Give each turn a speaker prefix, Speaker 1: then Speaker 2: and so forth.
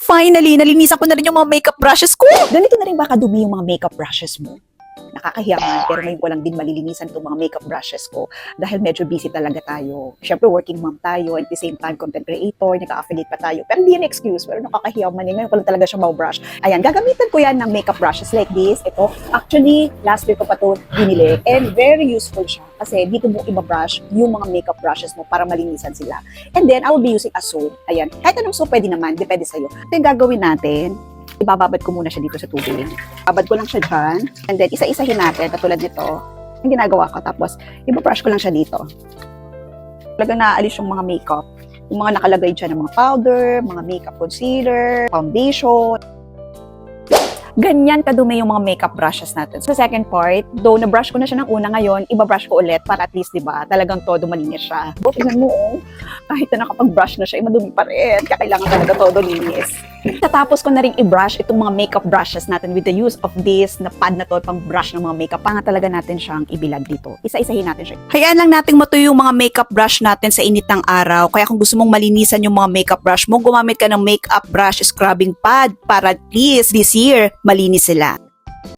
Speaker 1: Finally, nalinisan ko na rin yung mga makeup brushes ko. Ganito na rin ba kadumi yung mga makeup brushes mo? Nakakahiya nga, pero ngayon ko lang din malilinisan itong mga makeup brushes ko dahil medyo busy talaga tayo. Siyempre, working mom tayo, at the same time, content creator, naka-affiliate pa tayo. Pero hindi yan excuse, pero nakakahiya man ngayon ko lang talaga siya mau-brush. Ayan, gagamitan ko yan ng makeup brushes like this. Ito, actually, last week ko pa ito binili and very useful siya kasi dito mo i-brush yung mga makeup brushes mo para malinisan sila. And then, I will be using a soap. Ayan, kahit anong soap pwede naman, depende sa'yo. Ito yung gagawin natin. Ibababad ko muna siya dito sa tubig. Babad ko lang siya dyan. And then, isa-isahin natin, katulad nito. Yung ginagawa ko. Tapos, ibabrush ko lang siya dito. Talagang naaalis yung mga makeup. Yung mga nakalagay dyan ng mga powder, mga makeup concealer, foundation. Ganyan kadumi yung mga makeup brushes natin. Sa second part, though na-brush ko na siya ng una ngayon, ibabrush ko ulit para at least, diba, talagang todo malinis siya. Tingnan mo, oh, kahit na nakapag-brush na siya, madumi pa rin. Kaya kailangan talaga todo linis. Tatapos ko na rin i-brush itong mga makeup brushes natin with the use of this na pad na to pang brush ng mga makeup. Panga talaga natin siyang ibilad dito. Isa-isahin natin siya. Hayaan lang nating matuyo yung mga makeup brush natin sa init ng araw. Kaya kung gusto mong malinisan yung mga makeup brush mo, gumamit ka ng makeup brush scrubbing pad para at least this year malinis sila.